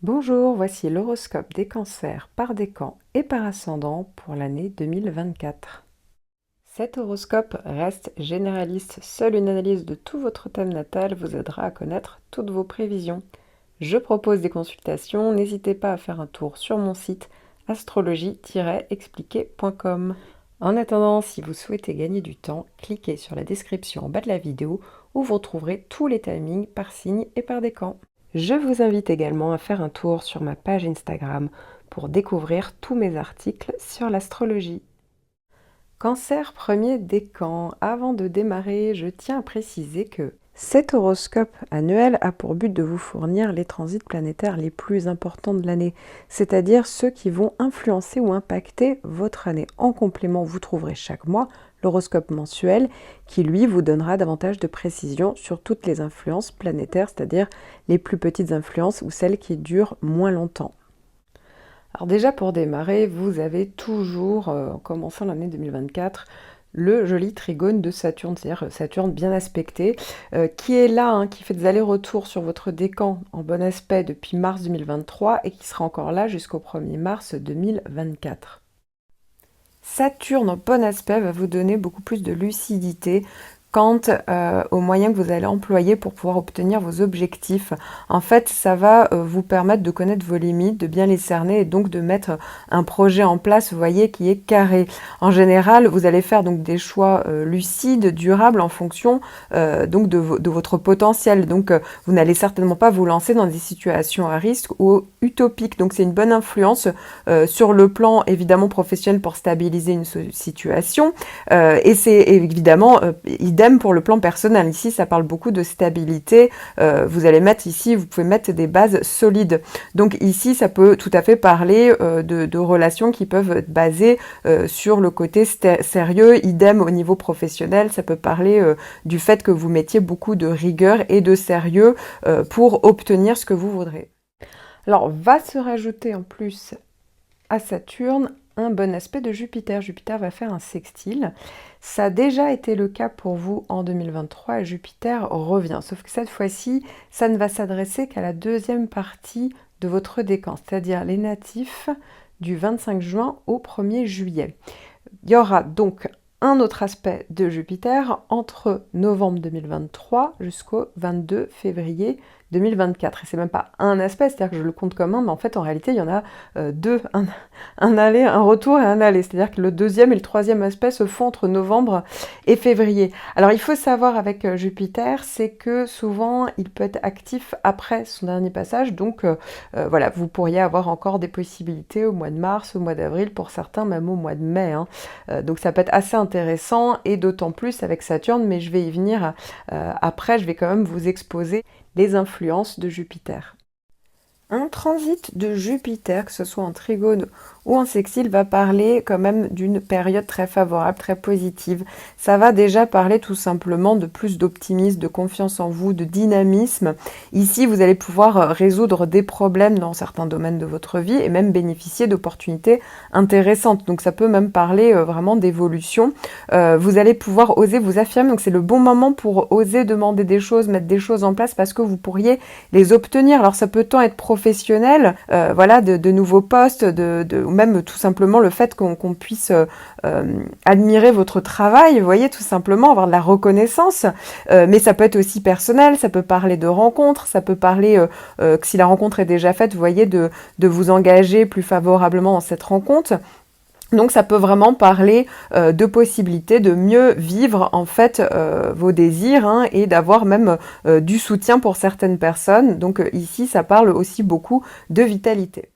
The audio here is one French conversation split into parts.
Bonjour, voici l'horoscope des cancers par décan et par ascendant pour l'année 2024. Cet horoscope reste généraliste, seule une analyse de tout votre thème natal vous aidera à connaître toutes vos prévisions. Je propose des consultations, n'hésitez pas à faire un tour sur mon site astrologie-expliqué.com. En attendant, si vous souhaitez gagner du temps, cliquez sur la description en bas de la vidéo où vous retrouverez tous les timings par signe et par décan. Je vous invite également à faire un tour sur ma page Instagram pour découvrir tous mes articles sur l'astrologie. Cancer premier décan. Avant de démarrer, je tiens à préciser que cet horoscope annuel a pour but de vous fournir les transits planétaires les plus importants de l'année, c'est-à-dire ceux qui vont influencer ou impacter votre année. En complément, vous trouverez chaque mois l'horoscope mensuel qui, lui, vous donnera davantage de précision sur toutes les influences planétaires, c'est-à-dire les plus petites influences ou celles qui durent moins longtemps. Alors déjà pour démarrer, vous avez toujours, en commençant l'année 2024, le joli trigone de Saturne, c'est-à-dire Saturne bien aspecté, qui est là, qui fait des allers-retours sur votre décan en bon aspect depuis mars 2023 et qui sera encore là jusqu'au 1er mars 2024. Saturne en bon aspect va vous donner beaucoup plus de lucidité quant aux moyens que vous allez employer pour pouvoir obtenir vos objectifs. En fait, ça va vous permettre de connaître vos limites, de bien les cerner et donc de mettre un projet en place, vous voyez, qui est carré. En général, vous allez faire donc des choix lucides, durables en fonction donc de votre potentiel. Donc, vous n'allez certainement pas vous lancer dans des situations à risque ou utopiques. Donc, c'est une bonne influence sur le plan évidemment professionnel pour stabiliser une situation. Et c'est évidemment idem pour le plan personnel. Ici, ça parle beaucoup de stabilité. Vous allez mettre ici, vous pouvez mettre des bases solides. Donc ici, ça peut tout à fait parler de relations qui peuvent être basées sur le côté sérieux. Idem au niveau professionnel, ça peut parler du fait que vous mettiez beaucoup de rigueur et de sérieux pour obtenir ce que vous voudrez. Alors, va se rajouter en plus à Saturne un bon aspect de Jupiter. Jupiter va faire un sextile. Ça a déjà été le cas pour vous en 2023 et Jupiter revient. Sauf que cette fois-ci, ça ne va s'adresser qu'à la deuxième partie de votre décan, c'est-à-dire les natifs du 25 juin au 1er juillet. Il y aura donc un autre aspect de Jupiter entre novembre 2023 jusqu'au 22 février 2024. Et c'est même pas un aspect, c'est-à-dire que je le compte comme un, mais en fait, en réalité, il y en a deux, un aller, un retour et un aller. C'est-à-dire que le deuxième et le troisième aspect se font entre novembre et février. Alors, il faut savoir avec Jupiter, c'est que souvent, il peut être actif après son dernier passage. Donc, voilà, vous pourriez avoir encore des possibilités au mois de mars, au mois d'avril, pour certains, même au mois de mai. Donc, ça peut être assez intéressant et d'autant plus avec Saturne, mais je vais y venir après, je vais quand même vous exposer les influences de Jupiter. Un transit de Jupiter, que ce soit en trigone ou en sextile, va parler quand même d'une période très favorable, très positive. Ça va déjà parler tout simplement de plus d'optimisme, de confiance en vous, de dynamisme. Ici, vous allez pouvoir résoudre des problèmes dans certains domaines de votre vie et même bénéficier d'opportunités intéressantes. Donc ça peut même parler vraiment d'évolution. Vous allez pouvoir oser vous affirmer. Donc c'est le bon moment pour oser demander des choses, mettre des choses en place parce que vous pourriez les obtenir. Alors ça peut tant être professionnel, voilà, de nouveaux postes, ou même tout simplement le fait qu'on puisse admirer votre travail, vous voyez, tout simplement avoir de la reconnaissance, mais ça peut être aussi personnel, ça peut parler de rencontres, ça peut parler que si la rencontre est déjà faite, vous voyez, de vous engager plus favorablement dans cette rencontre. Donc ça peut vraiment parler de possibilités de mieux vivre en fait vos désirs et d'avoir même du soutien pour certaines personnes. Donc ici ça parle aussi beaucoup de vitalité.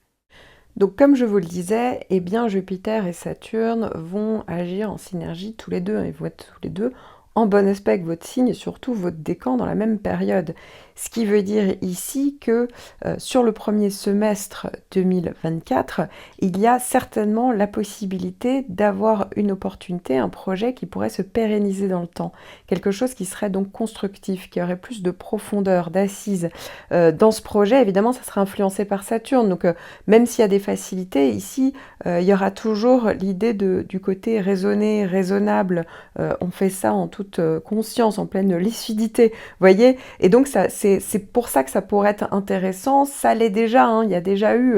Donc comme je vous le disais, eh bien Jupiter et Saturne vont agir en synergie tous les deux, ils vont être tous les deux en bon aspect avec votre signe et surtout votre décan dans la même période. Ce qui veut dire ici que sur le premier semestre 2024, il y a certainement la possibilité d'avoir une opportunité, un projet qui pourrait se pérenniser dans le temps. Quelque chose qui serait donc constructif, qui aurait plus de profondeur, d'assises. Dans ce projet, évidemment, ça sera influencé par Saturne. Donc même s'il y a des facilités, ici, il y aura toujours l'idée du côté raisonné, raisonnable. On fait ça en toute conscience, en pleine lucidité, vous voyez. Et donc, c'est c'est pour ça que ça pourrait être intéressant. Ça l'est déjà, hein. Il y a déjà eu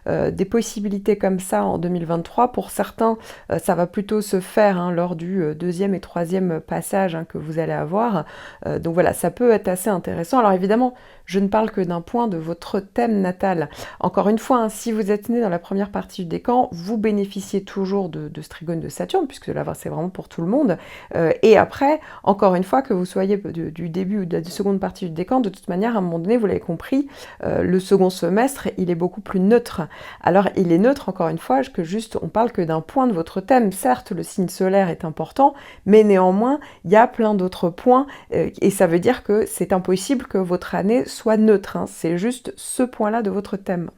des possibilités comme ça en 2023. Pour certains, ça va plutôt se faire hein, lors du deuxième et troisième passage hein, que vous allez avoir. Donc voilà, ça peut être assez intéressant. Alors évidemment, je ne parle que d'un point de votre thème natal. Encore une fois, hein, si vous êtes né dans la première partie du décan, vous bénéficiez toujours de ce trigone de Saturne, puisque là, c'est vraiment pour tout le monde. Et après, encore une fois, que vous soyez du début ou de la seconde partie du décan, de toute manière, à un moment donné, vous l'avez compris, le second semestre, il est beaucoup plus neutre. Alors, il est neutre, encore une fois, que juste, on parle que d'un point de votre thème. Certes, le signe solaire est important, mais néanmoins, il y a plein d'autres points, et ça veut dire que c'est impossible que votre année soit neutre, hein. C'est juste ce point-là de votre thème.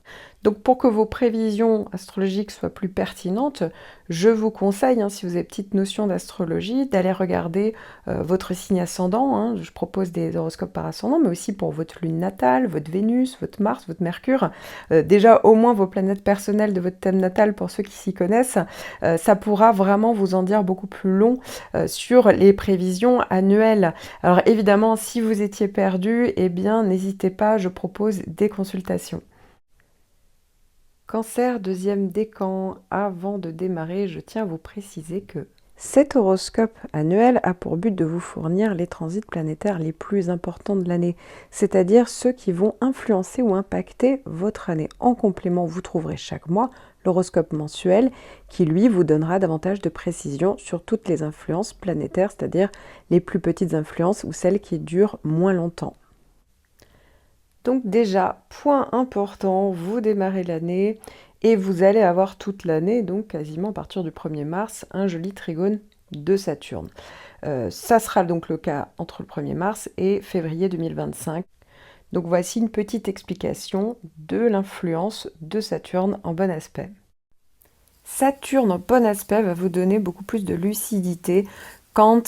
Donc pour que vos prévisions astrologiques soient plus pertinentes, je vous conseille, hein, si vous avez petite notion d'astrologie, d'aller regarder votre signe ascendant. Hein. Je propose des horoscopes par ascendant, mais aussi pour votre lune natale, votre Vénus, votre Mars, votre Mercure. Déjà, au moins vos planètes personnelles de votre thème natal, pour ceux qui s'y connaissent, ça pourra vraiment vous en dire beaucoup plus long sur les prévisions annuelles. Alors évidemment, si vous étiez perdu, eh bien n'hésitez pas, je propose des consultations. Cancer, deuxième décan. Avant de démarrer, je tiens à vous préciser que cet horoscope annuel a pour but de vous fournir les transits planétaires les plus importants de l'année, c'est-à-dire ceux qui vont influencer ou impacter votre année. En complément, vous trouverez chaque mois l'horoscope mensuel qui, lui, vous donnera davantage de précision sur toutes les influences planétaires, c'est-à-dire les plus petites influences ou celles qui durent moins longtemps. Donc déjà, point important, vous démarrez l'année et vous allez avoir toute l'année, donc quasiment à partir du 1er mars, un joli trigone de Saturne. Ça sera donc le cas entre le 1er mars et février 2025. Donc voici une petite explication de l'influence de Saturne en bon aspect. Saturne en bon aspect va vous donner beaucoup plus de lucidité quant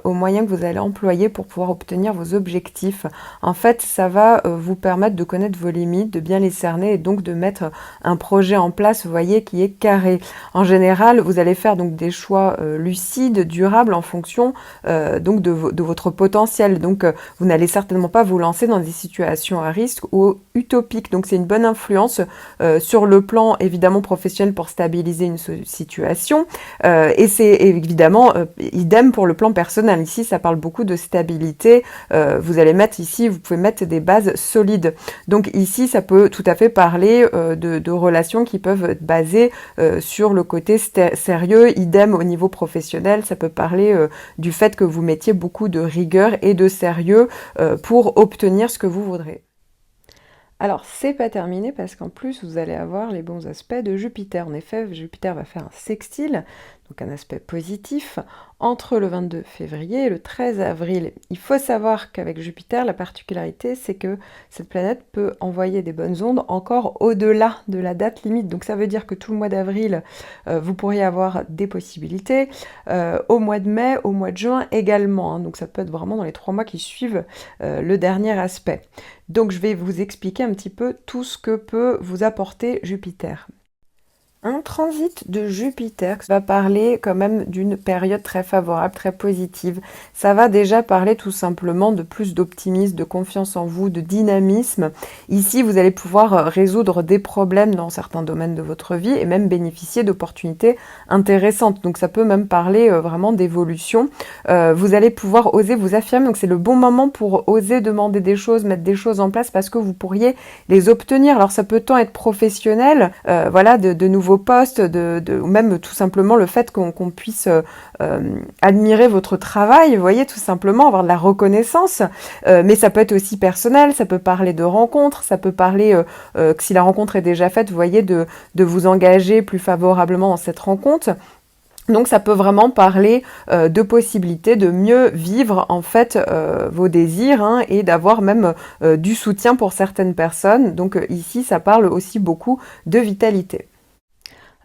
aux moyens que vous allez employer pour pouvoir obtenir vos objectifs. En fait, ça va vous permettre de connaître vos limites, de bien les cerner et donc de mettre un projet en place, vous voyez, qui est carré. En général, vous allez faire donc des choix lucides, durables en fonction donc de votre potentiel. Donc, vous n'allez certainement pas vous lancer dans des situations à risque ou utopiques. Donc, c'est une bonne influence sur le plan évidemment professionnel pour stabiliser une situation. Et c'est évidemment idem pour le plan personnel. Ici, ça parle beaucoup de stabilité. Vous allez mettre ici, vous pouvez mettre des bases solides. Donc ici, ça peut tout à fait parler de relations qui peuvent être basées sur le côté sérieux. Idem au niveau professionnel, ça peut parler du fait que vous mettiez beaucoup de rigueur et de sérieux pour obtenir ce que vous voudrez. Alors, c'est pas terminé parce qu'en plus, vous allez avoir les bons aspects de Jupiter. En effet, Jupiter va faire un sextile, donc un aspect positif, entre le 22 février et le 13 avril. Il faut savoir qu'avec Jupiter, la particularité, c'est que cette planète peut envoyer des bonnes ondes encore au-delà de la date limite. Donc ça veut dire que tout le mois d'avril, vous pourriez avoir des possibilités. Au mois de mai, au mois de juin également. Hein. Donc ça peut être vraiment dans les 3 mois qui suivent le dernier aspect. Donc je vais vous expliquer un petit peu tout ce que peut vous apporter Jupiter. Un transit de Jupiter va parler quand même d'une période très favorable, très positive. Ça va déjà parler tout simplement de plus d'optimisme, de confiance en vous, de dynamisme. Ici, vous allez pouvoir résoudre des problèmes dans certains domaines de votre vie et même bénéficier d'opportunités intéressantes. Donc ça peut même parler vraiment d'évolution. Vous allez pouvoir oser vous affirmer. Donc c'est le bon moment pour oser demander des choses, mettre des choses en place parce que vous pourriez les obtenir. Alors ça peut tant être professionnel, voilà, de nouveaux postes, ou même tout simplement le fait qu'on puisse admirer votre travail, vous voyez, tout simplement avoir de la reconnaissance, mais ça peut être aussi personnel, ça peut parler de rencontres, ça peut parler que si la rencontre est déjà faite, vous voyez, de vous engager plus favorablement dans cette rencontre. Donc ça peut vraiment parler de possibilités de mieux vivre en fait vos désirs hein, et d'avoir même du soutien pour certaines personnes. Donc ici ça parle aussi beaucoup de vitalité.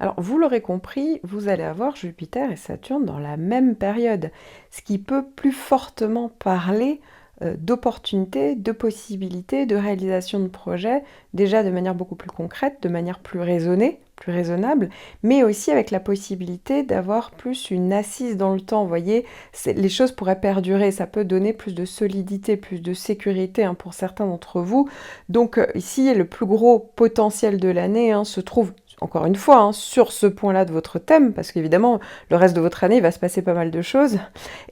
Alors, vous l'aurez compris, vous allez avoir Jupiter et Saturne dans la même période, ce qui peut plus fortement parler d'opportunités, de possibilités, de réalisation de projets, déjà de manière beaucoup plus concrète, de manière plus raisonnée, plus raisonnable, mais aussi avec la possibilité d'avoir plus une assise dans le temps. Vous voyez, les choses pourraient perdurer, ça peut donner plus de solidité, plus de sécurité hein, pour certains d'entre vous. Donc ici, le plus gros potentiel de l'année hein, se trouve encore une fois, hein, sur ce point-là de votre thème, parce qu'évidemment, le reste de votre année, il va se passer pas mal de choses,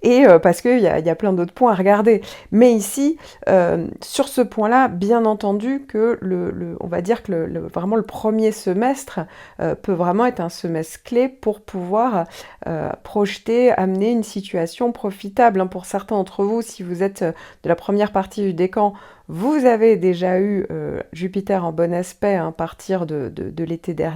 et parce qu'il y a plein d'autres points à regarder. Mais ici, sur ce point-là, bien entendu que on va dire que vraiment le premier semestre peut vraiment être un semestre clé pour pouvoir projeter, amener une situation profitable. Hein, pour certains d'entre vous, si vous êtes de la première partie du décan, vous avez déjà eu Jupiter en bon aspect hein, à partir de l'été dernier,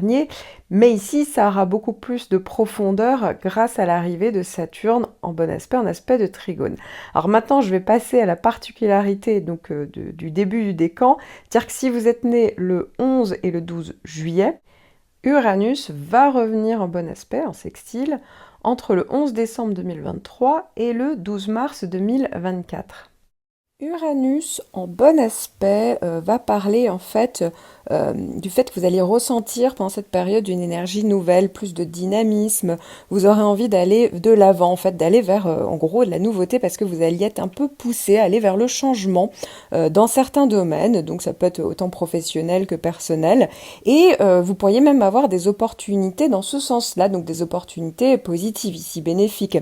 mais ici, ça aura beaucoup plus de profondeur grâce à l'arrivée de Saturne en bon aspect, en aspect de trigone. Alors maintenant, je vais passer à la particularité donc, du début du décan, c'est-à-dire que si vous êtes né le 11 et le 12 juillet, Uranus va revenir en bon aspect, en sextile, entre le 11 décembre 2023 et le 12 mars 2024. Uranus en bon aspect va parler en fait du fait que vous allez ressentir pendant cette période une énergie nouvelle, plus de dynamisme, vous aurez envie d'aller de l'avant en fait, d'aller vers en gros de la nouveauté parce que vous alliez être un peu poussé à aller vers le changement dans certains domaines, donc ça peut être autant professionnel que personnel, et vous pourriez même avoir des opportunités dans ce sens-là, donc des opportunités positives ici, bénéfiques.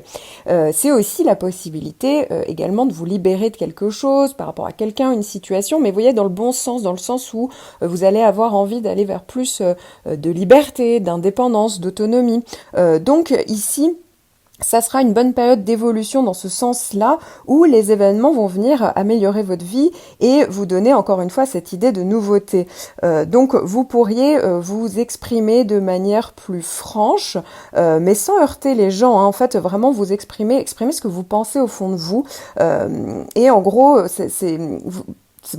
C'est aussi la possibilité également de vous libérer de quelque chose par rapport à quelqu'un, une situation, mais vous voyez dans le bon sens, dans le sens où vous allez avoir envie d'aller vers plus de liberté, d'indépendance, d'autonomie. Donc ici, ça sera une bonne période d'évolution dans ce sens-là, où les événements vont venir améliorer votre vie et vous donner encore une fois cette idée de nouveauté. Donc vous pourriez vous exprimer de manière plus franche, mais sans heurter les gens. Hein. En fait, vraiment vous exprimer ce que vous pensez au fond de vous. Et en gros,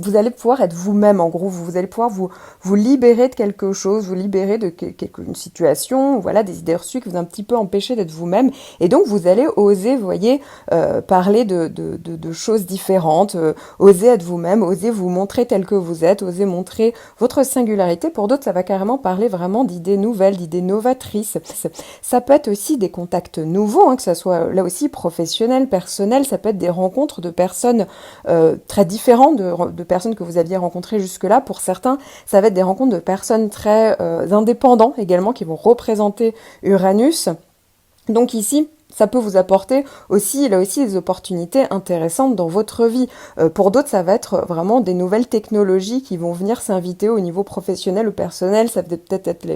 vous allez pouvoir être vous-même, en gros, vous allez pouvoir vous libérer de quelque chose, vous libérer de une situation, voilà, des idées reçues qui vous ont un petit peu empêché d'être vous-même, et donc vous allez oser, vous voyez, parler de choses différentes, oser être vous-même, oser vous montrer tel que vous êtes, oser montrer votre singularité. Pour d'autres, ça va carrément parler vraiment d'idées nouvelles, d'idées novatrices. Ça peut être aussi des contacts nouveaux, hein, que ça soit là aussi professionnel, personnel, ça peut être des rencontres de personnes très différentes de personnes que vous aviez rencontrées jusque-là. Pour certains, ça va être des rencontres de personnes très indépendants également qui vont représenter Uranus. Donc ici, ça peut vous apporter aussi, là aussi, des opportunités intéressantes dans votre vie. Pour d'autres, ça va être vraiment des nouvelles technologies qui vont venir s'inviter au niveau professionnel ou personnel. Ça peut peut-être être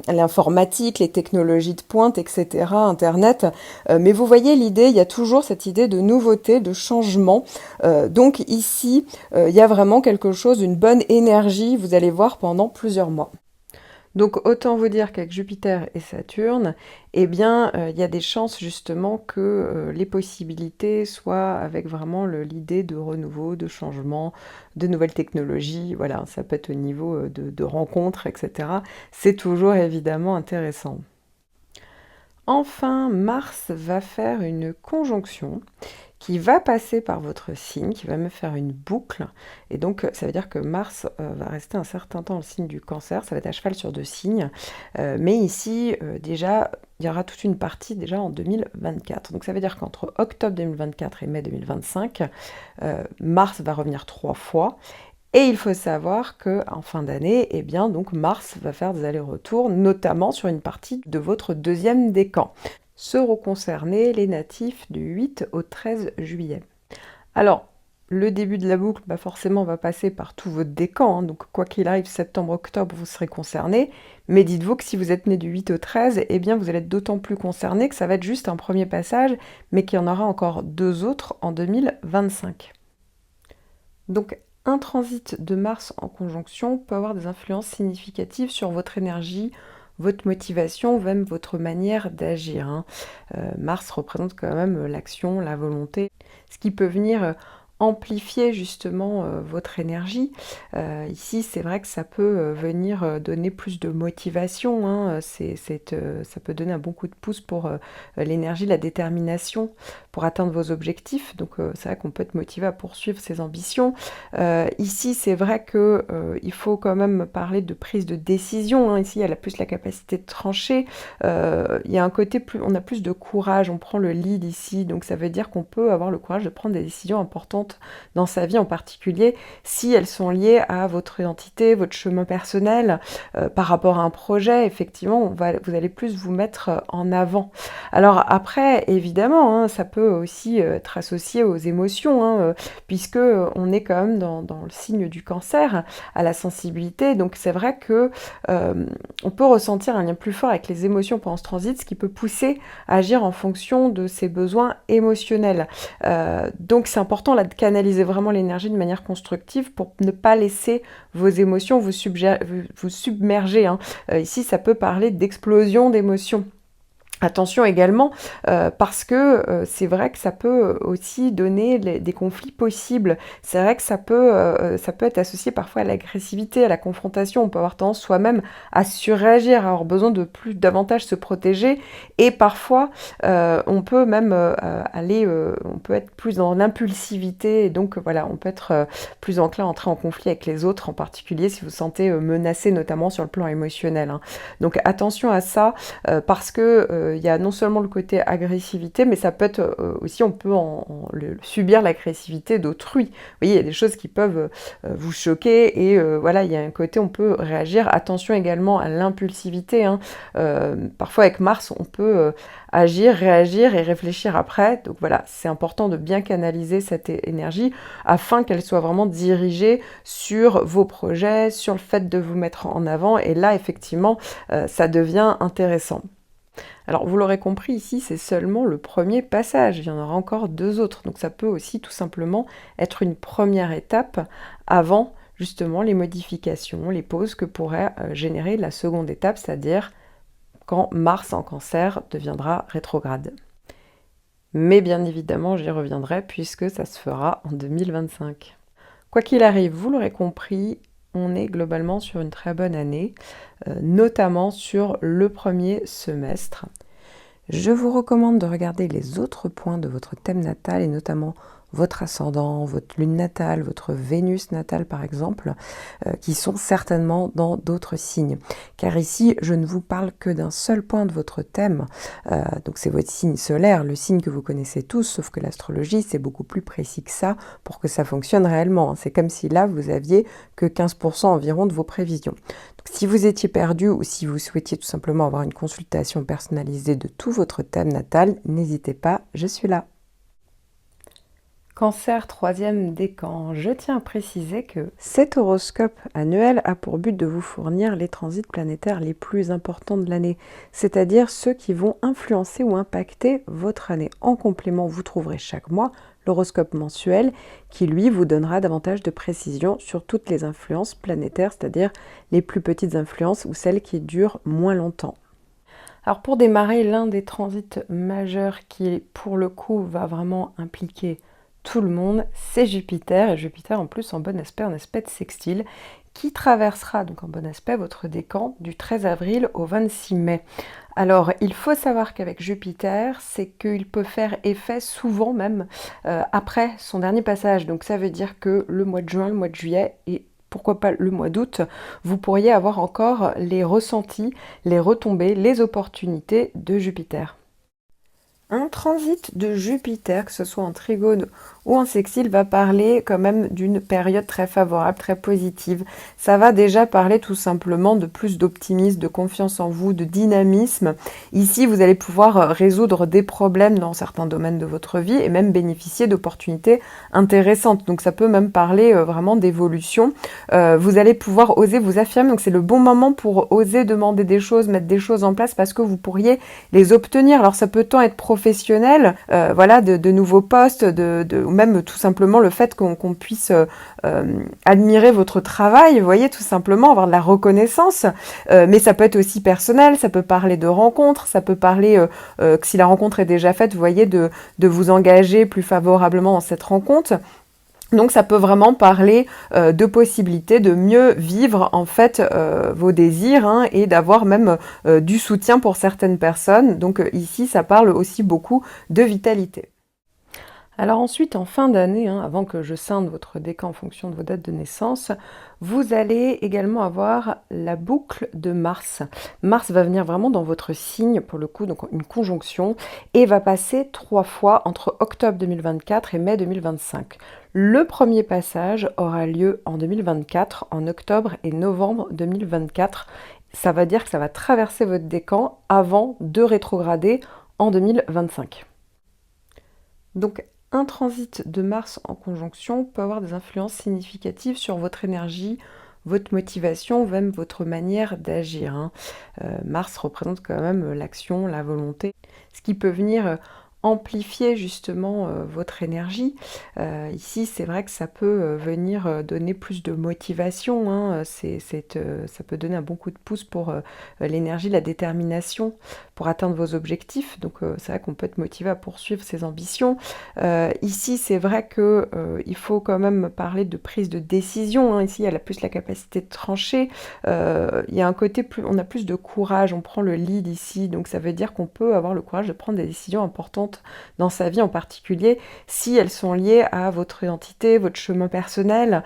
l'informatique, les technologies de pointe, etc., Internet. Mais vous voyez l'idée, il y a toujours cette idée de nouveauté, de changement. Donc ici, il y a vraiment quelque chose, une bonne énergie, vous allez voir, pendant plusieurs mois. Donc autant vous dire qu'avec Jupiter et Saturne, eh bien, il y a des chances justement que les possibilités soient avec vraiment l'idée de renouveau, de changement, de nouvelles technologies. Voilà, ça peut être au niveau de rencontres, etc. C'est toujours évidemment intéressant. Enfin, Mars va faire une conjonction qui va passer par votre signe, qui va me faire une boucle. Et donc, ça veut dire que Mars va rester un certain temps dans le signe du Cancer. Ça va être à cheval sur 2 signes. Mais ici, déjà, il y aura toute une partie déjà en 2024. Donc, ça veut dire qu'entre octobre 2024 et mai 2025, Mars va revenir 3 fois. Et il faut savoir qu'en fin d'année, eh bien, donc Mars va faire des allers-retours, notamment sur une partie de votre 2e décan. Seront concernés les natifs du 8 au 13 juillet. Alors, le début de la boucle, forcément, va passer par tout votre décan. Hein, donc, quoi qu'il arrive, septembre-octobre, vous serez concernés. Mais dites-vous que si vous êtes né du 8 au 13, eh bien, vous allez être d'autant plus concernés que ça va être juste un premier passage, mais qu'il y en aura encore 2 autres en 2025. Donc, un transit de Mars en conjonction peut avoir des influences significatives sur votre énergie, votre motivation, même votre manière d'agir. Hein. Mars représente quand même l'action, la volonté, ce qui peut venir amplifier justement votre énergie. Ici, c'est vrai que ça peut venir donner plus de motivation, hein. Ça peut donner un bon coup de pouce pour l'énergie, la détermination pour atteindre vos objectifs. Donc, c'est vrai qu'on peut être motivé à poursuivre ses ambitions. Ici, c'est vrai que il faut quand même parler de prise de décision, hein. Ici, elle a plus la capacité de trancher. Il y a un côté on a plus de courage. On prend le lead ici, donc ça veut dire qu'on peut avoir le courage de prendre des décisions importantes dans sa vie, en particulier si elles sont liées à votre identité, votre chemin personnel, par rapport à un projet. Effectivement, vous allez plus vous mettre en avant. Alors après, évidemment, hein, ça peut aussi être associé aux émotions, hein, puisque on est quand même dans le signe du cancer, à la sensibilité. Donc c'est vrai que on peut ressentir un lien plus fort avec les émotions pendant ce transit, ce qui peut pousser à agir en fonction de ses besoins émotionnels. Donc c'est important là de canaliser vraiment l'énergie de manière constructive pour ne pas laisser vos émotions vous submerger, hein. Ici, ça peut parler d'explosion d'émotions. Attention également, parce que c'est vrai que ça peut aussi donner des conflits possibles. C'est vrai que ça peut être associé parfois à l'agressivité, à la confrontation. On peut avoir tendance soi-même à surréagir, à avoir besoin de davantage se protéger. Et parfois, on peut même on peut être plus dans l'impulsivité. Et donc voilà, on peut être plus enclin à entrer en conflit avec les autres, en particulier si vous vous sentez menacé, notamment sur le plan émotionnel, hein. Donc attention à ça, parce que il y a non seulement le côté agressivité, mais ça peut être aussi, on peut subir l'agressivité d'autrui. Vous voyez, il y a des choses qui peuvent vous choquer, et voilà, il y a un côté, on peut réagir. Attention également à l'impulsivité, hein. Parfois avec Mars, on peut agir, réagir et réfléchir après. Donc voilà, c'est important de bien canaliser cette énergie afin qu'elle soit vraiment dirigée sur vos projets, sur le fait de vous mettre en avant. Et là, effectivement, ça devient intéressant. Alors, vous l'aurez compris, ici, c'est seulement le premier passage. Il y en aura encore 2 autres. Donc, ça peut aussi tout simplement être une première étape avant, justement, les modifications, les pauses que pourrait générer la seconde étape, c'est-à-dire quand Mars en Cancer deviendra rétrograde. Mais bien évidemment, j'y reviendrai puisque ça se fera en 2025. Quoi qu'il arrive, vous l'aurez compris, on est globalement sur une très bonne année, notamment sur le premier semestre. Je vous recommande de regarder les autres points de votre thème natal, et notamment votre ascendant, votre lune natale, votre Vénus natale par exemple, qui sont certainement dans d'autres signes. Car ici, je ne vous parle que d'un seul point de votre thème, donc c'est votre signe solaire, le signe que vous connaissez tous, sauf que l'astrologie, c'est beaucoup plus précis que ça pour que ça fonctionne réellement. C'est comme si là, vous aviez que 15% environ de vos prévisions. Donc, si vous étiez perdu ou si vous souhaitiez tout simplement avoir une consultation personnalisée de tout votre thème natal, n'hésitez pas, je suis là. Cancer, 3e décan. Je tiens à préciser que cet horoscope annuel a pour but de vous fournir les transits planétaires les plus importants de l'année, c'est-à-dire ceux qui vont influencer ou impacter votre année. En complément, vous trouverez chaque mois l'horoscope mensuel qui, lui, vous donnera davantage de précision sur toutes les influences planétaires, c'est-à-dire les plus petites influences ou celles qui durent moins longtemps. Alors pour démarrer, l'un des transits majeurs qui, pour le coup, va vraiment impliquer tout le monde, c'est Jupiter, et Jupiter en plus en bon aspect de sextile, qui traversera donc en bon aspect votre décan du 13 avril au 26 mai. Alors il faut savoir qu'avec Jupiter, c'est qu'il peut faire effet souvent même après son dernier passage, donc ça veut dire que le mois de juin, le mois de juillet et pourquoi pas le mois d'août, vous pourriez avoir encore les ressentis, les retombées, les opportunités de Jupiter. Un transit de Jupiter, que ce soit en trigone ou en sextile, va parler quand même d'une période très favorable, très positive. Ça va déjà parler tout simplement de plus d'optimisme, de confiance en vous, de dynamisme. Ici, vous allez pouvoir résoudre des problèmes dans certains domaines de votre vie et même bénéficier d'opportunités intéressantes. Donc ça peut même parler vraiment d'évolution. Vous allez pouvoir oser vous affirmer. Donc c'est le bon moment pour oser demander des choses, mettre des choses en place parce que vous pourriez les obtenir. Alors ça peut tant être professionnel, voilà, de nouveaux postes, ou même tout simplement le fait qu'on puisse admirer votre travail, vous voyez, tout simplement avoir de la reconnaissance, mais ça peut être aussi personnel, ça peut parler de rencontres, ça peut parler que si la rencontre est déjà faite, vous voyez, de vous engager plus favorablement dans cette rencontre. Donc ça peut vraiment parler de possibilités de mieux vivre en fait vos désirs hein, et d'avoir même du soutien pour certaines personnes. Donc ici ça parle aussi beaucoup de vitalité. Alors ensuite, en fin d'année, hein, avant que je scinde votre décan en fonction de vos dates de naissance, vous allez également avoir la boucle de Mars. Mars va venir vraiment dans votre signe, pour le coup, donc une conjonction, et va passer 3 fois entre octobre 2024 et mai 2025. Le premier passage aura lieu en 2024, en octobre et novembre 2024. Ça va dire que ça va traverser votre décan avant de rétrograder en 2025. Donc, un transit de Mars en conjonction peut avoir des influences significatives sur votre énergie, votre motivation, même votre manière d'agir. Hein. Mars représente quand même l'action, la volonté, ce qui peut venir amplifier justement votre énergie. Ici, c'est vrai que ça peut venir donner plus de motivation. Hein. Ça peut donner un bon coup de pouce pour l'énergie, la détermination pour atteindre vos objectifs. Donc, c'est vrai qu'on peut être motivé à poursuivre ses ambitions. Ici, c'est vrai que il faut quand même parler de prise de décision. Hein. Ici, il y a plus la capacité de trancher. Il y a un côté on a plus de courage. On prend le lead ici. Donc, ça veut dire qu'on peut avoir le courage de prendre des décisions importantes dans sa vie, en particulier si elles sont liées à votre identité, votre chemin personnel,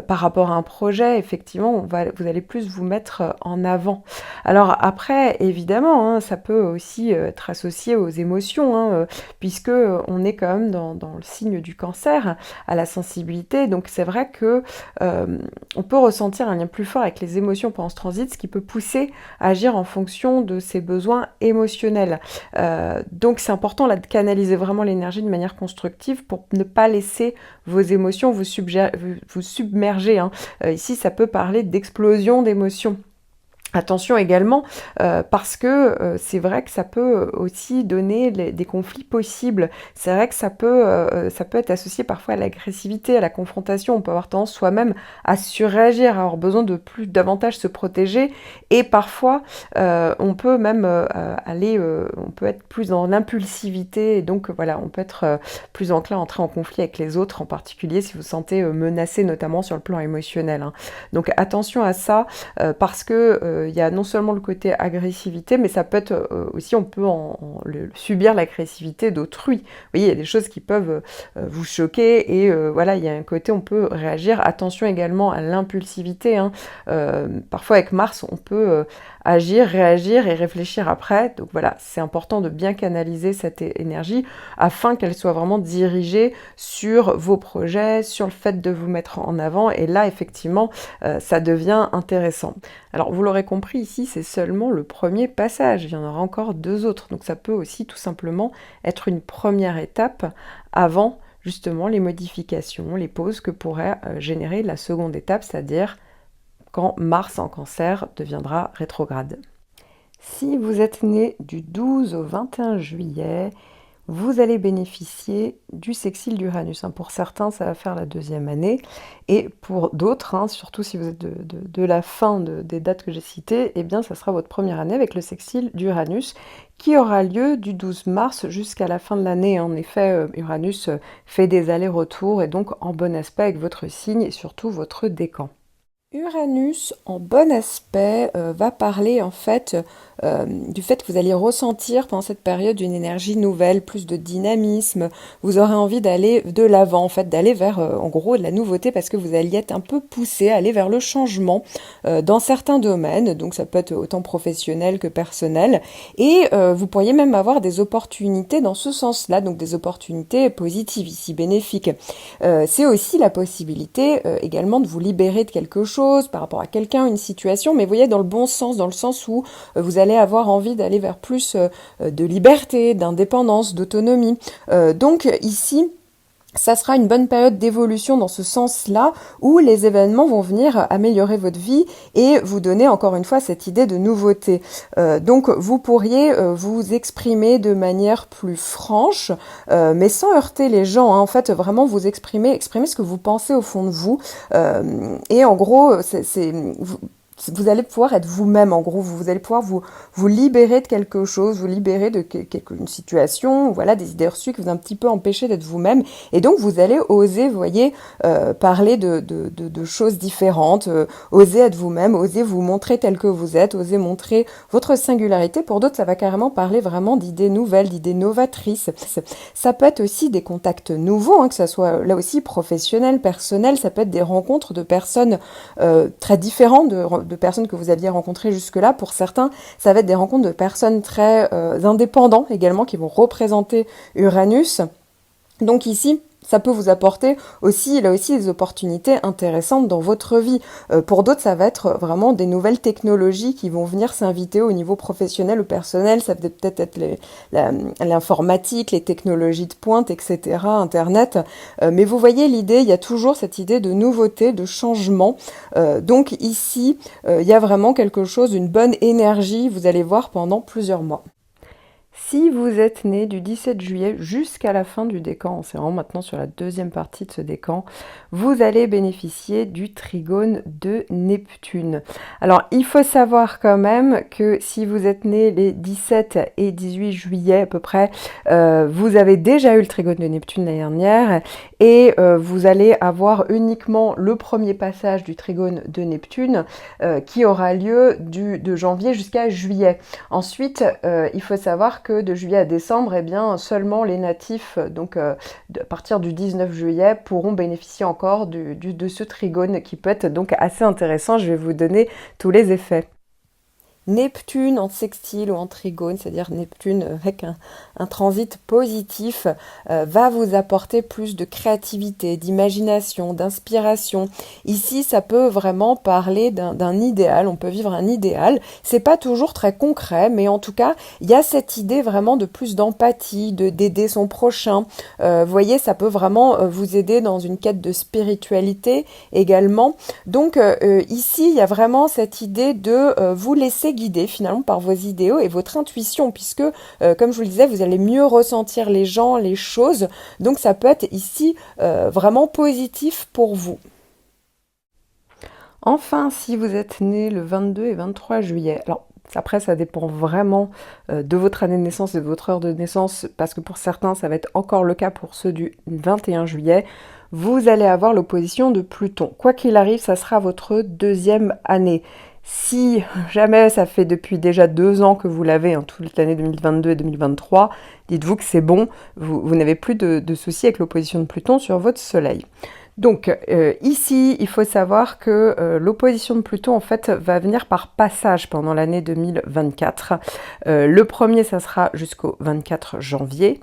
par rapport à un projet. Effectivement, vous allez plus vous mettre en avant. Alors après, évidemment, hein, ça peut aussi être associé aux émotions, hein, puisque on est quand même dans le signe du cancer, à la sensibilité. Donc c'est vrai que on peut ressentir un lien plus fort avec les émotions pendant ce transit, ce qui peut pousser à agir en fonction de ses besoins émotionnels. Donc c'est important là de canaliser vraiment l'énergie de manière constructive pour ne pas laisser vos émotions vous submerger. Hein. Ici, ça peut parler d'explosion d'émotions. Attention également, parce que c'est vrai que ça peut aussi donner des conflits possibles. C'est vrai que ça peut être associé parfois à l'agressivité, à la confrontation. On peut avoir tendance soi-même à surréagir, à avoir besoin de davantage se protéger. Et parfois, on peut même on peut être plus dans l'impulsivité. Et donc voilà, on peut être plus enclin à entrer en conflit avec les autres, en particulier si vous vous sentez menacé, notamment sur le plan émotionnel. Hein. Donc attention à ça, parce que il y a non seulement le côté agressivité, mais ça peut être aussi, on peut subir l'agressivité d'autrui. Vous voyez, il y a des choses qui peuvent vous choquer et voilà, il y a un côté, on peut réagir. Attention également à l'impulsivité. Hein. Parfois avec Mars, on peut agir, réagir et réfléchir après. Donc voilà, c'est important de bien canaliser cette énergie afin qu'elle soit vraiment dirigée sur vos projets, sur le fait de vous mettre en avant. Et là, effectivement, ça devient intéressant. Alors, vous l'aurez compris, ici, c'est seulement le premier passage. Il y en aura encore 2 autres. Donc, ça peut aussi tout simplement être une première étape avant, justement, les modifications, les pauses que pourrait générer la seconde étape, c'est-à-dire quand Mars en Cancer deviendra rétrograde. Si vous êtes né du 12 au 21 juillet, vous allez bénéficier du sextile d'Uranus. Pour certains, ça va faire la 2e année. Et pour d'autres, surtout si vous êtes de la fin des dates que j'ai citées, eh bien, ça sera votre première année avec le sextile d'Uranus qui aura lieu du 12 mars jusqu'à la fin de l'année. En effet, Uranus fait des allers-retours et donc en bon aspect avec votre signe et surtout votre décan. Uranus en bon aspect va parler en fait du fait que vous allez ressentir pendant cette période une énergie nouvelle, plus de dynamisme. Vous aurez envie d'aller de l'avant, en fait, d'aller vers en gros de la nouveauté parce que vous alliez être un peu poussé à aller vers le changement dans certains domaines. Donc ça peut être autant professionnel que personnel. Et vous pourriez même avoir des opportunités dans ce sens-là, donc des opportunités positives ici, bénéfiques. C'est aussi la possibilité également de vous libérer de quelque chose par rapport à quelqu'un, une situation, mais vous voyez dans le bon sens, dans le sens où vous allez avoir envie d'aller vers plus de liberté, d'indépendance, d'autonomie. Donc ici, ça sera une bonne période d'évolution dans ce sens-là, où les événements vont venir améliorer votre vie et vous donner encore une fois cette idée de nouveauté. Donc vous pourriez vous exprimer de manière plus franche, mais sans heurter les gens. En fait, vraiment vous exprimer ce que vous pensez au fond de vous. Et en gros, vous allez pouvoir être vous-même, en gros, vous allez pouvoir vous libérer de quelque chose, vous libérer de une situation, voilà, des idées reçues qui vous ont un petit peu empêché d'être vous-même. Et donc, vous allez oser, vous voyez, parler de choses différentes, oser être vous-même, oser vous montrer tel que vous êtes, oser montrer votre singularité. Pour d'autres, ça va carrément parler vraiment d'idées nouvelles, d'idées novatrices. Ça peut être aussi des contacts nouveaux, hein, que ça soit là aussi professionnel, personnel, ça peut être des rencontres de personnes très différentes de personnes que vous aviez rencontrées jusque-là. Pour certains, ça va être des rencontres de personnes très indépendantes également qui vont représenter Uranus. Donc ici, ça peut vous apporter aussi, là aussi, des opportunités intéressantes dans votre vie. Pour d'autres, ça va être vraiment des nouvelles technologies qui vont venir s'inviter au niveau professionnel ou personnel. Ça peut peut-être être l'informatique, les technologies de pointe, etc., Internet. Mais vous voyez l'idée, il y a toujours cette idée de nouveauté, de changement. Donc ici, il y a vraiment quelque chose, une bonne énergie, vous allez voir, pendant plusieurs mois. Si vous êtes né du 17 juillet jusqu'à la fin du décan, c'est vraiment maintenant sur la deuxième partie de ce décan, vous allez bénéficier du trigone de Neptune. Alors, il faut savoir quand même que si vous êtes né les 17 et 18 juillet à peu près, vous avez déjà eu le trigone de Neptune l'année dernière et vous allez avoir uniquement le premier passage du trigone de Neptune qui aura lieu de janvier jusqu'à juillet. Ensuite, il faut savoir que de juillet à décembre, eh bien, seulement les natifs, donc à partir du 19 juillet, pourront bénéficier encore de ce trigone qui peut être donc assez intéressant. Je vais vous donner tous les effets. Neptune en sextile ou en trigone, c'est-à-dire Neptune avec un transit positif, va vous apporter plus de créativité, d'imagination, d'inspiration. Ici, ça peut vraiment parler d'un idéal, on peut vivre un idéal. C'est pas toujours très concret, mais en tout cas, il y a cette idée vraiment de plus d'empathie, d'aider son prochain. Vous voyez, ça peut vraiment vous aider dans une quête de spiritualité également. Donc ici, il y a vraiment cette idée de vous laisser guider finalement par vos idéaux et votre intuition, puisque comme je vous le disais, vous allez mieux ressentir les gens, les choses, donc ça peut être ici vraiment positif pour vous. Enfin, si vous êtes né le 22 et 23 juillet, alors après, ça dépend vraiment de votre année de naissance et de votre heure de naissance, parce que pour certains, ça va être encore le cas pour ceux du 21 juillet. Vous allez avoir l'opposition de Pluton. Quoi qu'il arrive, ça sera votre deuxième année. Si jamais ça fait depuis déjà 2 ans que vous l'avez, hein, toute l'année 2022 et 2023, dites-vous que c'est bon, vous n'avez plus de soucis avec l'opposition de Pluton sur votre soleil. Donc ici, il faut savoir que l'opposition de Pluton en fait va venir par passage pendant l'année 2024. Le premier, ça sera jusqu'au 24 janvier.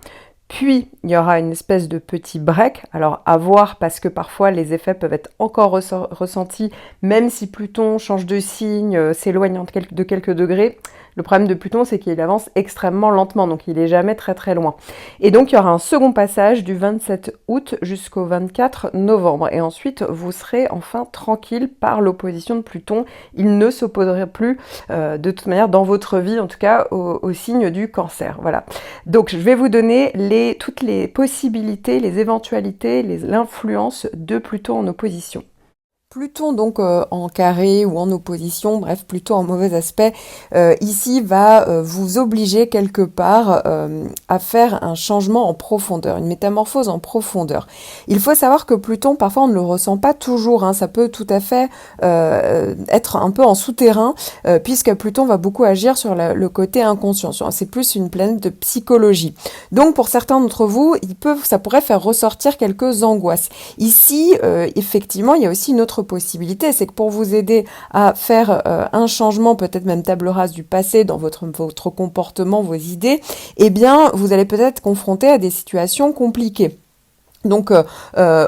Puis, il y aura une espèce de petit break. Alors, à voir, parce que parfois, les effets peuvent être encore ressentis, même si Pluton change de signe, s'éloigne de quelques degrés. Le problème de Pluton, c'est qu'il avance extrêmement lentement, donc il n'est jamais très très loin. Et donc, il y aura un second passage du 27 août jusqu'au 24 novembre. Et ensuite, vous serez enfin tranquille par l'opposition de Pluton. Il ne s'opposerait plus, de toute manière, dans votre vie, en tout cas, au signe du Cancer. Voilà. Donc, je vais vous donner toutes les possibilités, les éventualités, l'influence de Pluton en opposition. Pluton donc en carré ou en opposition, bref, plutôt en mauvais aspect, ici va vous obliger quelque part à faire un changement en profondeur, une métamorphose en profondeur. Il faut savoir que Pluton, parfois on ne le ressent pas toujours, hein, ça peut tout à fait être un peu en souterrain, puisque Pluton va beaucoup agir sur le côté inconscient. C'est plus une planète de psychologie. Donc pour certains d'entre vous, ça pourrait faire ressortir quelques angoisses. Ici, effectivement, il y a aussi une autre possibilité, c'est que pour vous aider à faire un changement, peut-être même table rase du passé dans votre comportement, vos idées, eh bien, vous allez peut-être être confronté à des situations compliquées. Donc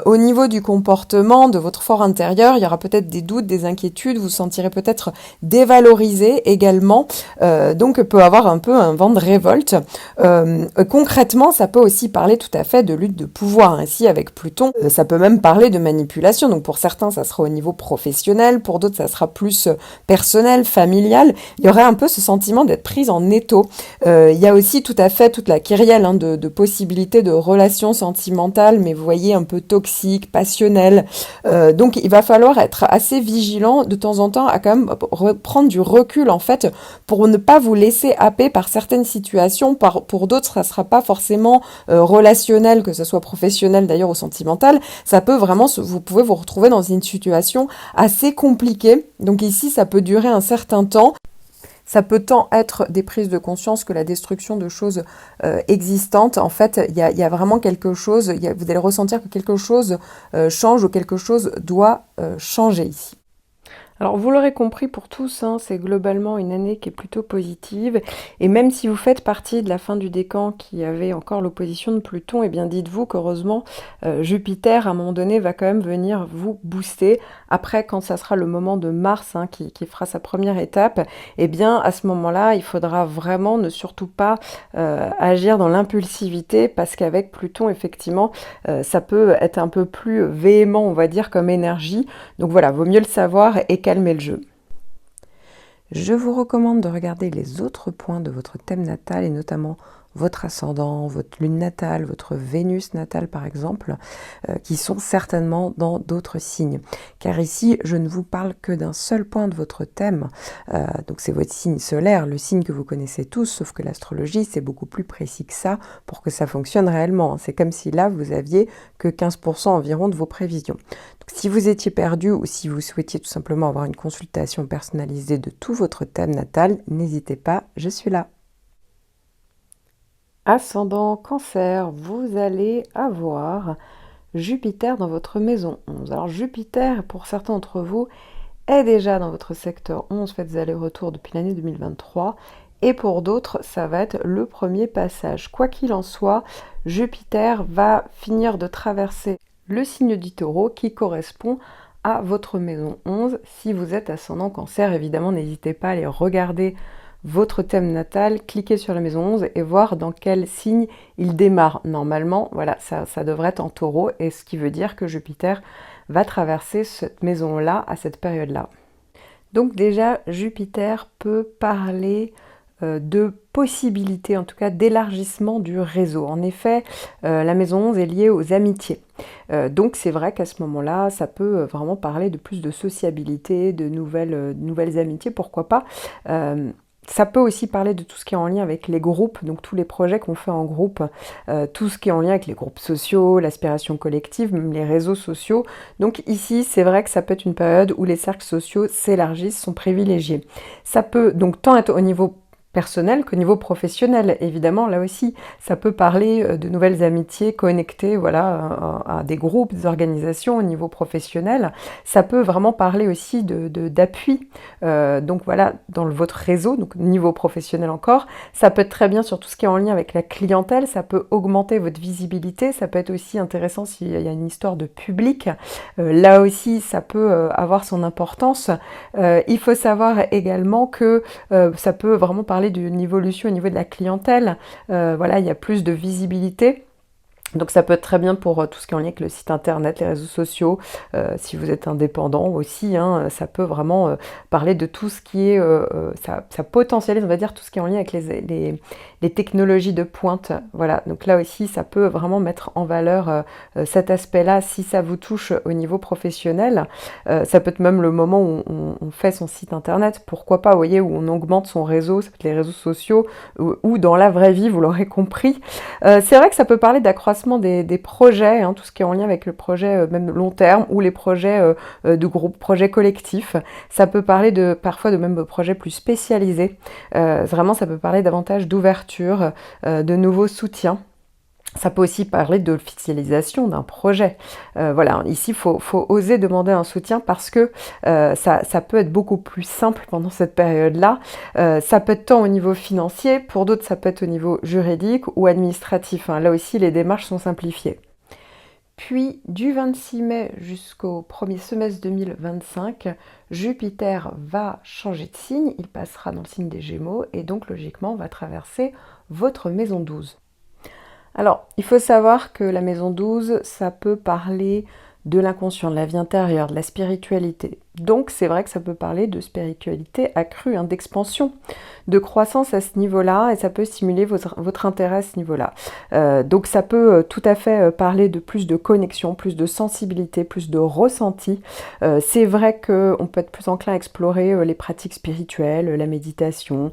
au niveau du comportement, de votre fort intérieur, il y aura peut-être des doutes, des inquiétudes, vous vous sentirez peut-être dévalorisé également, donc peut avoir un peu un vent de révolte. Concrètement, ça peut aussi parler tout à fait de lutte de pouvoir. Ici, avec Pluton, ça peut même parler de manipulation. Donc pour certains, ça sera au niveau professionnel, pour d'autres, ça sera plus personnel, familial. Il y aurait un peu ce sentiment d'être prise en étau. Il y a aussi tout à fait toute la kyrielle de possibilités de relations sentimentales, mais vous voyez, un peu toxique, passionnel. Donc il va falloir être assez vigilant de temps en temps à quand même prendre du recul en fait pour ne pas vous laisser happer par certaines situations. Pour d'autres, ça sera pas forcément relationnel, que ce soit professionnel d'ailleurs ou sentimental. Ça peut vraiment, vous pouvez vous retrouver dans une situation assez compliquée. Donc ici, ça peut durer un certain temps. Ça peut tant être des prises de conscience que la destruction de choses existantes. En fait, il y a vraiment quelque chose, vous allez ressentir que quelque chose change ou quelque chose doit changer ici. Alors vous l'aurez compris pour tous, hein, c'est globalement une année qui est plutôt positive. Et même si vous faites partie de la fin du décan qui avait encore l'opposition de Pluton, eh bien dites-vous qu'heureusement Jupiter à un moment donné va quand même venir vous booster. Après, quand ça sera le moment de Mars hein, qui fera sa première étape, eh bien à ce moment-là, il faudra vraiment ne surtout pas agir dans l'impulsivité parce qu'avec Pluton, effectivement, ça peut être un peu plus véhément, on va dire, comme énergie. Donc voilà, vaut mieux le savoir et calmer le jeu. Je vous recommande de regarder les autres points de votre thème natal et notamment votre ascendant, votre lune natale, votre Vénus natale par exemple, qui sont certainement dans d'autres signes. Car ici, je ne vous parle que d'un seul point de votre thème, donc c'est votre signe solaire, le signe que vous connaissez tous, sauf que l'astrologie, c'est beaucoup plus précis que ça pour que ça fonctionne réellement. C'est comme si là, vous aviez que 15% environ de vos prévisions. Donc, si vous étiez perdu ou si vous souhaitiez tout simplement avoir une consultation personnalisée de tout votre thème natal, n'hésitez pas, je suis là. Ascendant Cancer, vous allez avoir Jupiter dans votre maison 11. Alors Jupiter, pour certains d'entre vous, est déjà dans votre secteur 11, faites des allers-retours depuis l'année 2023. Et pour d'autres, ça va être le premier passage. Quoi qu'il en soit, Jupiter va finir de traverser le signe du Taureau qui correspond à votre maison 11. Si vous êtes ascendant Cancer, évidemment, n'hésitez pas à aller regarder votre thème natal, cliquez sur la maison 11 et voir dans quel signe il démarre. Normalement, voilà, ça devrait être en Taureau, et ce qui veut dire que Jupiter va traverser cette maison-là à cette période-là. Donc déjà, Jupiter peut parler de possibilités, en tout cas d'élargissement du réseau. En effet, la maison 11 est liée aux amitiés. Donc c'est vrai qu'à ce moment-là, ça peut vraiment parler de plus de sociabilité, de nouvelles amitiés, pourquoi pas. Ça peut aussi parler de tout ce qui est en lien avec les groupes, donc tous les projets qu'on fait en groupe, tout ce qui est en lien avec les groupes sociaux, l'aspiration collective, même les réseaux sociaux. Donc ici, c'est vrai que ça peut être une période où les cercles sociaux s'élargissent, sont privilégiés. Ça peut donc tant être au niveau personnel qu'au niveau professionnel, évidemment, là aussi, ça peut parler de nouvelles amitiés connectées, voilà, à des groupes, des organisations au niveau professionnel. Ça peut vraiment parler aussi d'appui, donc voilà, dans votre réseau, donc niveau professionnel encore. Ça peut être très bien sur tout ce qui est en lien avec la clientèle, ça peut augmenter votre visibilité, ça peut être aussi intéressant s'il y a une histoire de public. Là aussi, ça peut avoir son importance. Il faut savoir également que ça peut vraiment parler d'une évolution au niveau de la clientèle. Voilà, il y a plus de visibilité. Donc ça peut être très bien pour tout ce qui est en lien avec le site internet, les réseaux sociaux, si vous êtes indépendant aussi, hein, ça peut vraiment parler de tout ce qui est, ça potentialise, on va dire, tout ce qui est en lien avec les technologies de pointe. Voilà, donc là aussi, ça peut vraiment mettre en valeur cet aspect-là si ça vous touche au niveau professionnel. Ça peut être même le moment où on fait son site internet, pourquoi pas, vous voyez, où on augmente son réseau, ça peut être les réseaux sociaux, ou dans la vraie vie, vous l'aurez compris. C'est vrai que ça peut parler d'accroissement des projets, hein, tout ce qui est en lien avec le projet même long terme ou les projets de groupe, projets collectifs. Ça peut parler parfois de même projets plus spécialisés. Vraiment, ça peut parler davantage d'ouverture, de nouveaux soutiens. Ça peut aussi parler de l'officialisation d'un projet. Voilà, ici, il faut oser demander un soutien parce que ça peut être beaucoup plus simple pendant cette période-là. Ça peut être tant au niveau financier, pour d'autres, ça peut être au niveau juridique ou administratif, hein. Là aussi, les démarches sont simplifiées. Puis, du 26 mai jusqu'au premier semestre 2025, Jupiter va changer de signe, il passera dans le signe des Gémeaux et donc logiquement va traverser votre maison 12. Alors, il faut savoir que la maison 12, ça peut parler de l'inconscient, de la vie intérieure, de la spiritualité. Donc c'est vrai que ça peut parler de spiritualité accrue, hein, d'expansion, de croissance à ce niveau-là, et ça peut stimuler votre intérêt à ce niveau-là. Donc ça peut tout à fait parler de plus de connexion, plus de sensibilité, plus de ressenti. C'est vrai qu'on peut être plus enclin à explorer les pratiques spirituelles, la méditation,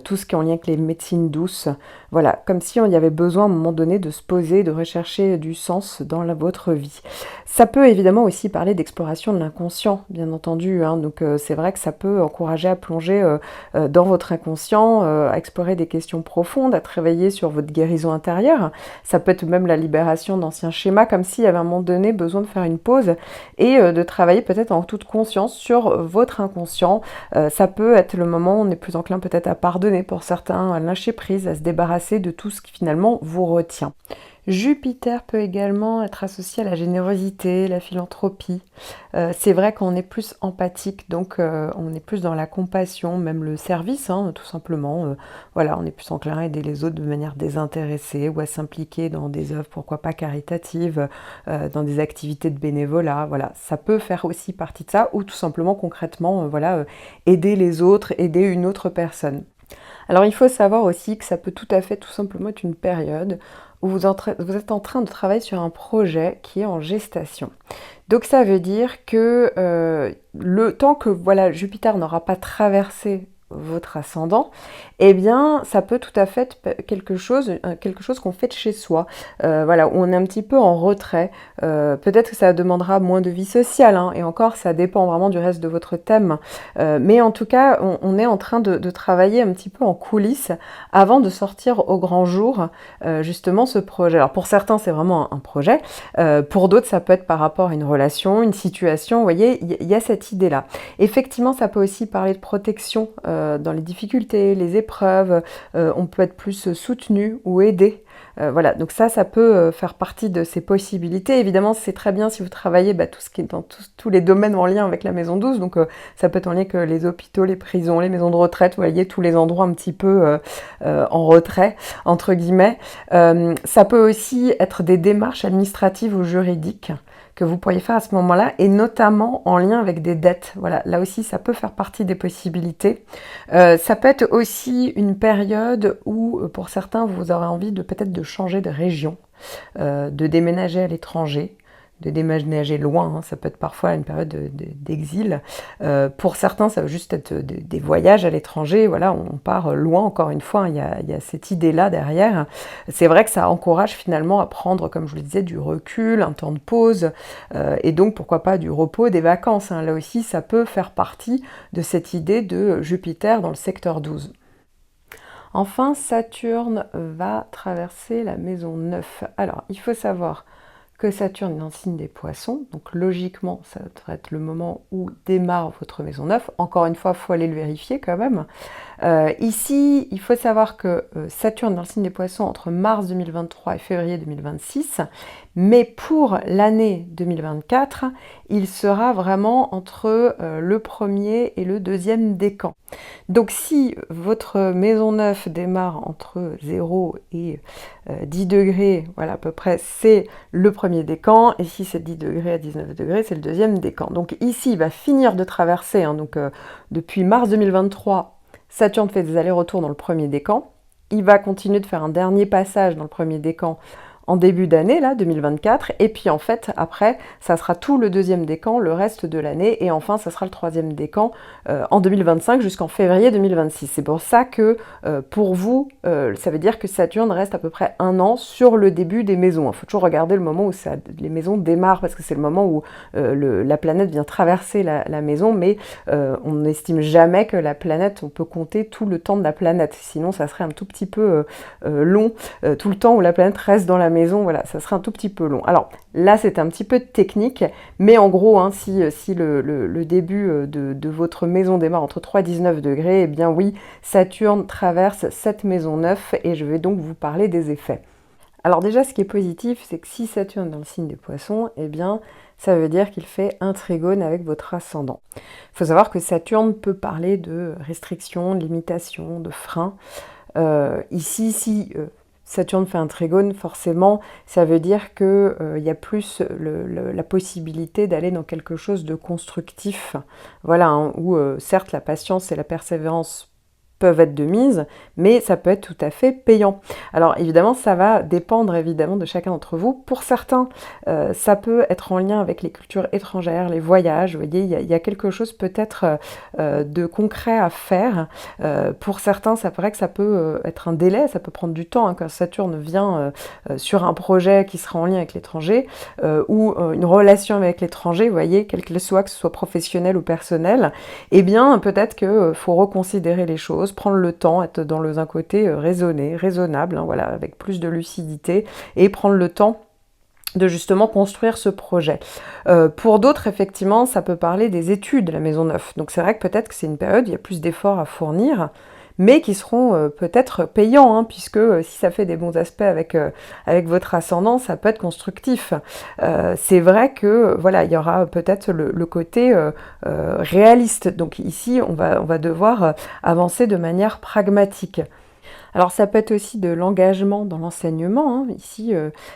tout ce qui est en lien avec les médecines douces. Voilà, comme si on y avait besoin à un moment donné de se poser, de rechercher du sens dans votre vie. Ça peut évidemment aussi parler d'exploration de l'inconscient, bien entendu, hein. Donc c'est vrai que ça peut encourager à plonger dans votre inconscient, à explorer des questions profondes, à travailler sur votre guérison intérieure. Ça peut être même la libération d'anciens schémas, comme s'il y avait à un moment donné besoin de faire une pause et de travailler peut-être en toute conscience sur votre inconscient. Ça peut être le moment où on est plus enclin peut-être à pardonner pour certains, à lâcher prise, à se débarrasser de tout ce qui finalement vous retient. Jupiter peut également être associé à la générosité, la philanthropie. C'est vrai qu'on est plus empathique, donc on est plus dans la compassion, même le service, hein, tout simplement. Voilà, on est plus enclin à aider les autres de manière désintéressée ou à s'impliquer dans des œuvres, pourquoi pas caritatives, dans des activités de bénévolat. Voilà, ça peut faire aussi partie de ça, ou tout simplement concrètement, aider les autres, aider une autre personne. Alors il faut savoir aussi que ça peut tout à fait tout simplement être une période où vous êtes en train de travailler sur un projet qui est en gestation. Donc ça veut dire que le temps que voilà, Jupiter n'aura pas traversé votre ascendant, eh bien ça peut tout à fait être quelque chose qu'on fait de chez soi, voilà, où on est un petit peu en retrait. Peut-être que ça demandera moins de vie sociale, hein, et encore ça dépend vraiment du reste de votre thème, mais en tout cas on est en train de travailler un petit peu en coulisses avant de sortir au grand jour justement ce projet. Alors pour certains c'est vraiment un projet, pour d'autres ça peut être par rapport à une relation, une situation, vous voyez, il y a cette idée-là. Effectivement ça peut aussi parler de protection dans les difficultés, les épreuves, on peut être plus soutenu ou aidé. Voilà, donc ça peut faire partie de ces possibilités. Évidemment, c'est très bien si vous travaillez tout ce qui est dans tous les domaines en lien avec la maison 12, donc ça peut être en lien que les hôpitaux, les prisons, les maisons de retraite, vous voyez, tous les endroits un petit peu en retrait, entre guillemets. Ça peut aussi être des démarches administratives ou juridiques que vous pourriez faire à ce moment-là, et notamment en lien avec des dettes. Voilà, là aussi, ça peut faire partie des possibilités. Ça peut être aussi une période où, pour certains, vous aurez envie de peut-être de changer de région, de déménager à l'étranger, de déménager loin, hein. Ça peut être parfois une période d'exil. Pour certains, ça va juste être des voyages à l'étranger. Voilà, on part loin, encore une fois, hein, il y a cette idée-là derrière. C'est vrai que ça encourage finalement à prendre, comme je le disais, du recul, un temps de pause, et donc pourquoi pas du repos, des vacances, hein. Là aussi, ça peut faire partie de cette idée de Jupiter dans le secteur 12. Enfin, Saturne va traverser la maison 9. Alors, il faut savoir que Saturne est dans le signe des Poissons, donc logiquement, ça devrait être le moment où démarre votre maison 9. Encore une fois, il faut aller le vérifier quand même. Ici, il faut savoir que Saturne est dans le signe des Poissons entre mars 2023 et février 2026, mais pour l'année 2024, il sera vraiment entre le premier et le deuxième décan. Donc si votre maison 9 démarre entre 0 et 10 degrés, voilà à peu près, c'est le premier décan, et si c'est 10 degrés à 19 degrés, c'est le deuxième décan. Donc ici, il va finir de traverser, hein, donc depuis mars 2023, Saturne fait des allers-retours dans le premier décan. Il va continuer de faire un dernier passage dans le premier décan en début d'année, là, 2024, et puis en fait, après, ça sera tout le deuxième décan, le reste de l'année, et enfin, ça sera le troisième décan en 2025 jusqu'en février 2026. C'est pour ça que, pour vous, ça veut dire que Saturne reste à peu près 1 an sur le début des maisons. Il faut toujours regarder le moment où les maisons démarrent, parce que c'est le moment où la planète vient traverser la maison, mais on n'estime jamais que la planète, on peut compter tout le temps de la planète, sinon ça serait un tout petit peu long, tout le temps où la planète reste dans la maison, voilà, ça serait un tout petit peu long. Alors là, c'est un petit peu technique, mais en gros, hein, si le début de votre maison démarre entre 3 et 19 degrés, eh bien oui, Saturne traverse cette maison 9, et je vais donc vous parler des effets. Alors déjà, ce qui est positif, c'est que si Saturne est dans le signe des Poissons, eh bien, ça veut dire qu'il fait un trigone avec votre ascendant. Il faut savoir que Saturne peut parler de restrictions, de limitations, de freins. Ici, si Saturne fait un trigone, forcément, ça veut dire que il y a plus la possibilité d'aller dans quelque chose de constructif. Voilà, hein, où certes la patience et la persévérance peuvent être de mise, mais ça peut être tout à fait payant. Alors évidemment, ça va dépendre évidemment de chacun d'entre vous. Pour certains, ça peut être en lien avec les cultures étrangères, les voyages. Vous voyez, il y a quelque chose peut-être de concret à faire. Pour certains, ça paraît que ça peut être un délai, ça peut prendre du temps, hein, quand Saturne vient sur un projet qui sera en lien avec l'étranger ou une relation avec l'étranger, vous voyez, quel qu'elle soit, que ce soit professionnel ou personnel, eh bien peut-être qu'il faut reconsidérer les choses, prendre le temps, être dans un côté raisonné, raisonnable, hein, voilà, avec plus de lucidité, et prendre le temps de justement construire ce projet. Pour d'autres, effectivement, ça peut parler des études, la maison neuve. Donc c'est vrai que peut-être que c'est une période où il y a plus d'efforts à fournir, mais qui seront peut-être payants, hein, puisque si ça fait des bons aspects avec votre ascendant, ça peut être constructif. C'est vrai que voilà, il y aura peut-être le côté réaliste. Donc ici, on va devoir avancer de manière pragmatique. Alors ça peut être aussi de l'engagement dans l'enseignement, hein. Ici,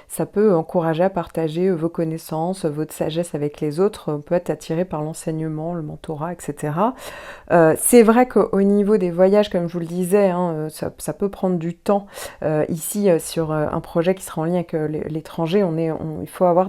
ça peut encourager à partager vos connaissances, votre sagesse avec les autres. On peut être attiré par l'enseignement, le mentorat, etc. C'est vrai qu'au niveau des voyages, comme je vous le disais, hein, ça peut prendre du temps. Ici, sur un projet qui sera en lien avec l'étranger, il faut avoir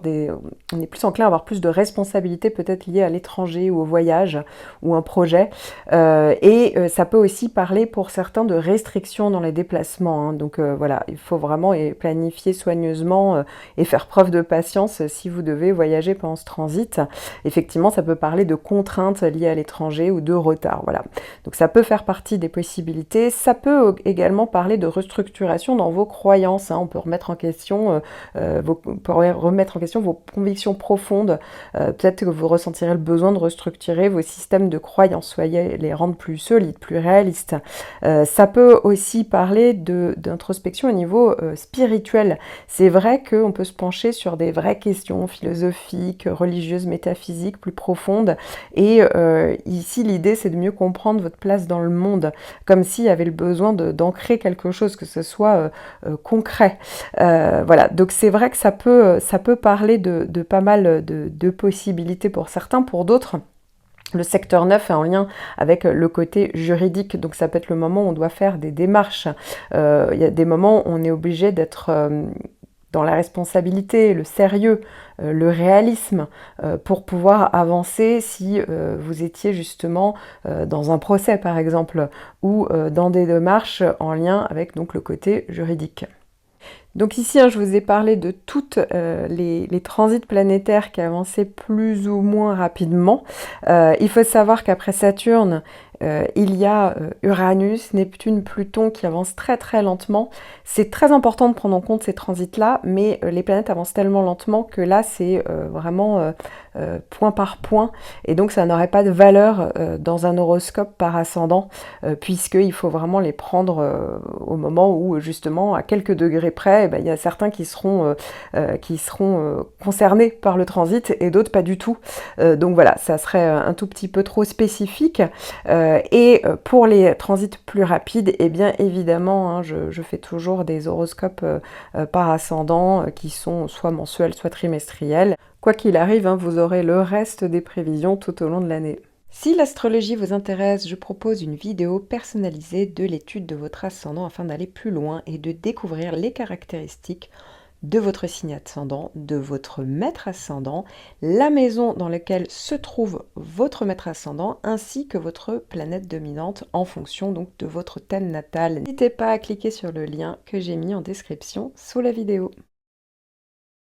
on est plus enclin à avoir plus de responsabilités peut-être liées à l'étranger ou au voyage ou un projet. Ça peut aussi parler pour certains de restrictions dans les déplacements, hein. Donc voilà, il faut vraiment planifier soigneusement et faire preuve de patience si vous devez voyager pendant ce transit. Effectivement, ça peut parler de contraintes liées à l'étranger ou de retard. Voilà. Donc ça peut faire partie des possibilités. Ça peut également parler de restructuration dans vos croyances, hein. On peut remettre en question vos convictions profondes. Peut-être que vous ressentirez le besoin de restructurer vos systèmes de croyances, soyez les rendre plus solides, plus réalistes. Ça peut aussi parler d'introspection au niveau spirituel. C'est vrai qu'on peut se pencher sur des vraies questions philosophiques, religieuses, métaphysiques, plus profondes. Et ici, l'idée, c'est de mieux comprendre votre place dans le monde, comme s'il y avait le besoin d'ancrer quelque chose, que ce soit concret. Voilà, donc c'est vrai que ça peut parler de pas mal de possibilités pour certains, pour d'autres. Le secteur 9 est en lien avec le côté juridique, donc ça peut être le moment où on doit faire des démarches. Il y a des moments où on est obligé d'être dans la responsabilité, le sérieux, le réalisme, pour pouvoir avancer si vous étiez justement dans un procès par exemple, ou dans des démarches en lien avec donc le côté juridique. Donc ici, hein, je vous ai parlé de toutes les transits planétaires qui avançaient plus ou moins rapidement. Il faut savoir qu'après Saturne, il y a Uranus, Neptune, Pluton qui avancent très très lentement. C'est très important de prendre en compte ces transits-là, mais les planètes avancent tellement lentement que là, c'est vraiment point par point. Et donc, ça n'aurait pas de valeur dans un horoscope par ascendant, puisqu'il faut vraiment les prendre au moment où, justement, à quelques degrés près, eh ben, il y a certains qui seront concernés par le transit et d'autres pas du tout. Donc voilà, ça serait un tout petit peu trop spécifique. Pour les transits plus rapides, eh bien évidemment, hein, je fais toujours des horoscopes par ascendant qui sont soit mensuels, soit trimestriels. Quoi qu'il arrive, hein, vous aurez le reste des prévisions tout au long de l'année. Si l'astrologie vous intéresse, je propose une vidéo personnalisée de l'étude de votre ascendant afin d'aller plus loin et de découvrir les caractéristiques de votre signe ascendant, de votre maître ascendant, la maison dans laquelle se trouve votre maître ascendant, ainsi que votre planète dominante en fonction donc de votre thème natal. N'hésitez pas à cliquer sur le lien que j'ai mis en description sous la vidéo.